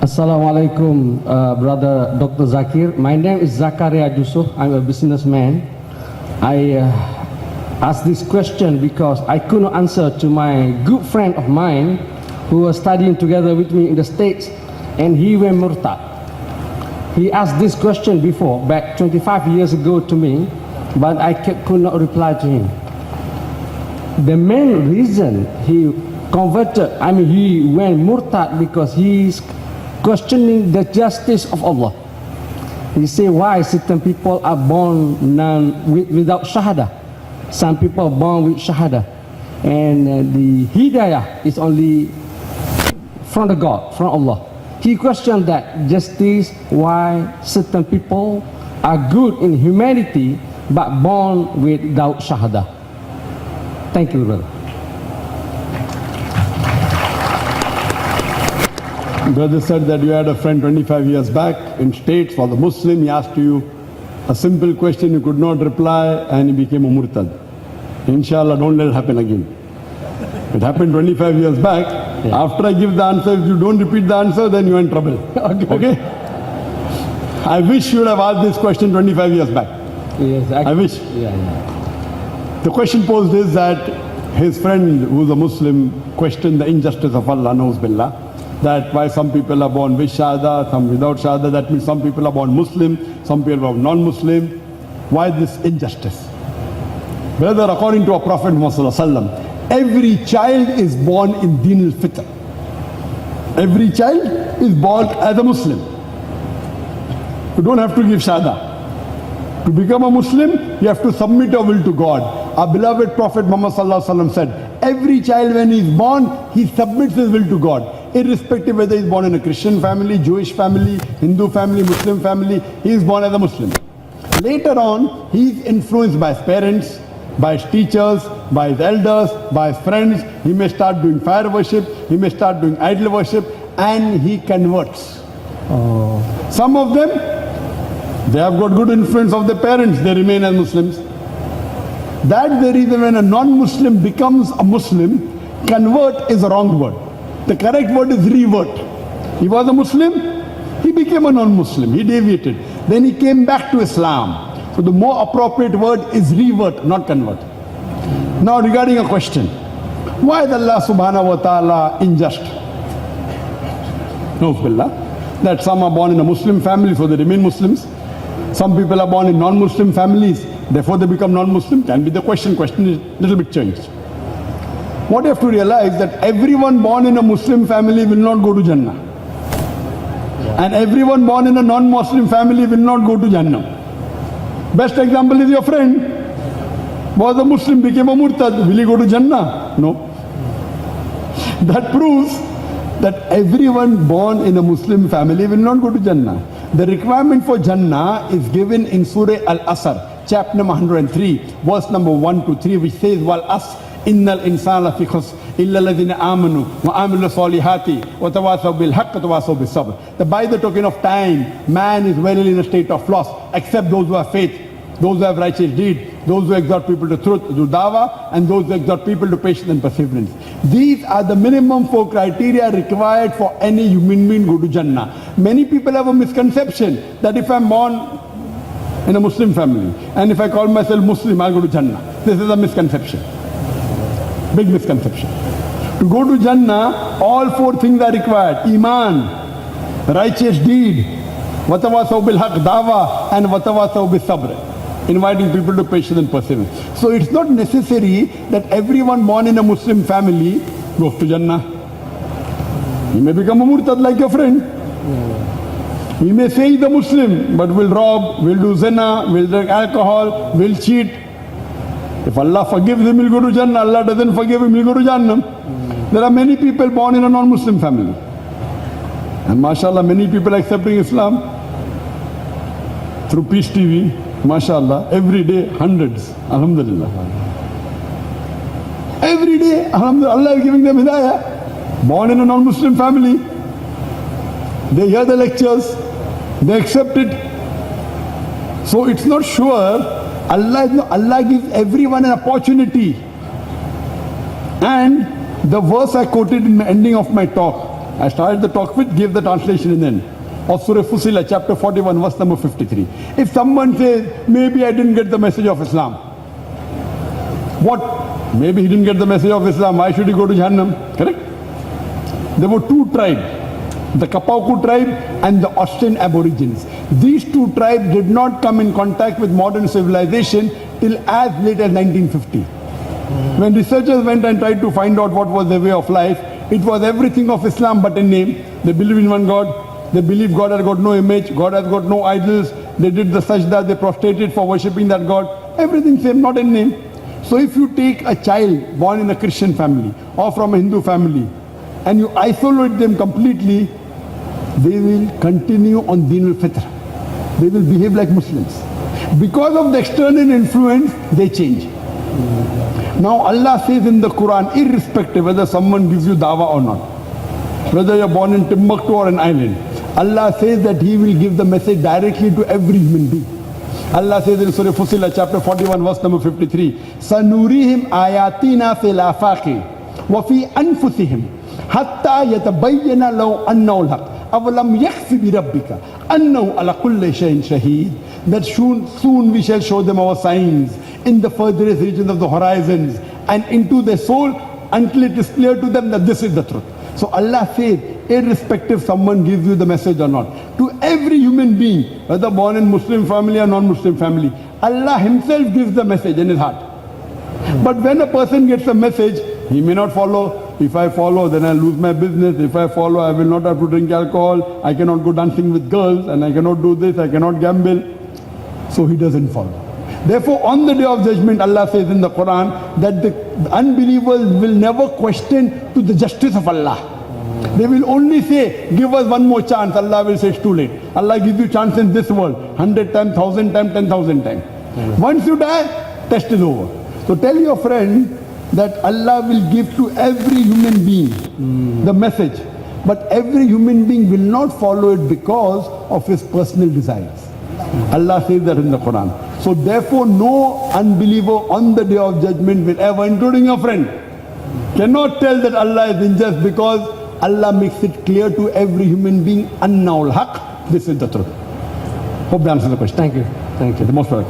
Assalamualaikum, brother Dr. Zakir. My name is Zakaria Yusuf. I'm a businessman. I asked this question because I could not answer to my good friend of mine who was studying together with me in the States, and he went murtad. He asked this question before, back 25 years ago to me, but I could not reply to him. The main reason he he went murtad because he's questioning the justice of Allah. He say why certain people are born without shahada, some people are born with shahada, and the hidayah is only from the God, from Allah. He questioned that justice, why certain people are good in humanity but born without shahada. Thank you, brother. Brother said that you had a friend 25 years back in States, was a Muslim. He asked you a simple question, you could not reply, and he became a murtad. Inshallah, don't let it happen again. It happened 25 years back. Yeah. After I give the answer, if you don't repeat the answer, then you're in trouble. Okay? I wish you would have asked this question 25 years back. Yes, I wish. Yeah. The question posed is that his friend, who's a Muslim, questioned the injustice of Allah, knows billah, that why some people are born with shahada, some without shahada. That means some people are born Muslim, some people are non-Muslim. Why this injustice? Brother, according to our Prophet Muhammad, every child is born in Deen al-Fitr. Every child is born as a Muslim. You don't have to give shahada. To become a Muslim, you have to submit your will to God. Our beloved Prophet Muhammad said, every child when he is born, he submits his will to God. Irrespective whether he is born in a Christian family, Jewish family, Hindu family, Muslim family, he is born as a Muslim. Later on, he is influenced by his parents, by his teachers, by his elders, by his friends. He may start doing fire worship, he may start doing idol worship, and he converts. Some of them, they have got good influence of their parents, they remain as Muslims. That's the reason when a non-Muslim becomes a Muslim, convert is a wrong word. The correct word is revert. He was a Muslim, he became a non-Muslim, he deviated. Then he came back to Islam. So the more appropriate word is revert, not convert. Now regarding a question, why is Allah subhanahu wa ta'ala unjust? No, billah. That some are born in a Muslim family, so they remain Muslims. Some people are born in non-Muslim families, therefore they become non-Muslim. Can be the question. Question is a little bit changed. What you have to realize that everyone born in a Muslim family will not go to Jannah. And everyone born in a non-Muslim family will not go to Jannah. Best example is your friend. Was a Muslim, became a murtad. Will he go to Jannah? No. That proves that everyone born in a Muslim family will not go to Jannah. The requirement for Jannah is given in Surah Al-Asr, chapter number 103, verse number 1 to 3, which says, Wal as innal insana fi khusr illa alladhina amanu wa amilu salihati wa tawasaw bil haqq wa tawasaw bis sabr. That by the token of time, man is well in a state of loss, except those who have faith, those who have righteous deed, those who exhort people to truth, to dawah, and those who exhort people to patience and perseverance. These are the minimum 4 criteria required for any human being to go to Jannah. Many people have a misconception that if I'm born in a Muslim family, and if I call myself Muslim, I'll go to Jannah. This is a misconception. Big misconception. To go to Jannah, all 4 things are required. Iman, righteous deed, watawasaw bil haqq, dawah, and watawasaw bis sabr. Inviting people to patience and perseverance. So it's not necessary that everyone born in a Muslim family goes to Jannah. He may become a murtad like your friend. He may say he's a Muslim, but will rob, will do zina, will drink alcohol, will cheat. If Allah forgives him, he'll go to Jannah. Allah doesn't forgive him, he'll go to Jannah. There are many people born in a non-Muslim family. And mashallah, many people accepting Islam through Peace TV. MashaAllah, every day, hundreds, alhamdulillah. Every day, alhamdulillah, Allah is giving them hidayah. Born in a non-Muslim family, they hear the lectures, they accept it. So it's not sure, Allah gives everyone an opportunity. And the verse I quoted in the ending of my talk, I started the talk with, gave the translation in the end. Of Surah Fussilat, chapter 41, verse number 53. If someone says, maybe I didn't get the message of Islam. What? Maybe he didn't get the message of Islam. Why should he go to Jahannam? Correct? There were two tribes, the Kapauku tribe and the Austrian Aborigines. These two tribes did not come in contact with modern civilization till as late as 1950. When researchers went and tried to find out what was their way of life, it was everything of Islam but in name. They believe in one God. They believe God has got no image. God has got no idols. They did the sajda. They prostrated for worshipping that God. Everything same, not in name. So if you take a child born in a Christian family or from a Hindu family and you isolate them completely, they will continue on Deen al-Fitr. They will behave like Muslims. Because of the external influence, they change. Now Allah says in the Quran, irrespective whether someone gives you dawah or not, whether you're born in Timbuktu or an island, Allah says that He will give the message directly to every human being. Allah says in Surah Fussilat, chapter 41, verse number 53, سَنُورِهِمْ آيَاتِنَا فِي الْآفَاقِ وَفِي أَنفُسِهِمْ حَتَّى يَتَبَيَّنَ لَوْ أَنَّهُ الْحَقُّ أَوَلَمْ يَخْفِ بِرَبِّكَ أَنَّهُ عَلَى كُلِّ شَيْءٍ شَهِيدٌ. That soon we shall show them our signs in the furthest regions of the horizons and into their soul until it is clear to them that this is the truth. So Allah says, irrespective someone gives you the message or not, to every human being, whether born in Muslim family or non-Muslim family, Allah Himself gives the message in his heart. But when a person gets a message, he may not follow. If I follow, then I'll lose my business. If I follow, I will not have to drink alcohol. I cannot go dancing with girls, and I cannot do this, I cannot gamble. So he doesn't follow. Therefore, on the day of judgment, Allah says in the Quran that the unbelievers will never question to the justice of Allah. They will only say, give us one more chance. Allah will say, it's too late. Allah gives you chance in this world, 100 times, 1,000 times, 10,000 times. Once you die, test is over. So tell your friend that Allah will give to every human being the message. But every human being will not follow it because of his personal desires. Allah says that in the Quran. So therefore no unbeliever on the day of judgment will ever, including your friend, cannot tell that Allah is unjust because Allah makes it clear to every human being, Annaul Haq, this is the truth. Hope that answers the question. Thank you. Thank you. The most welcome.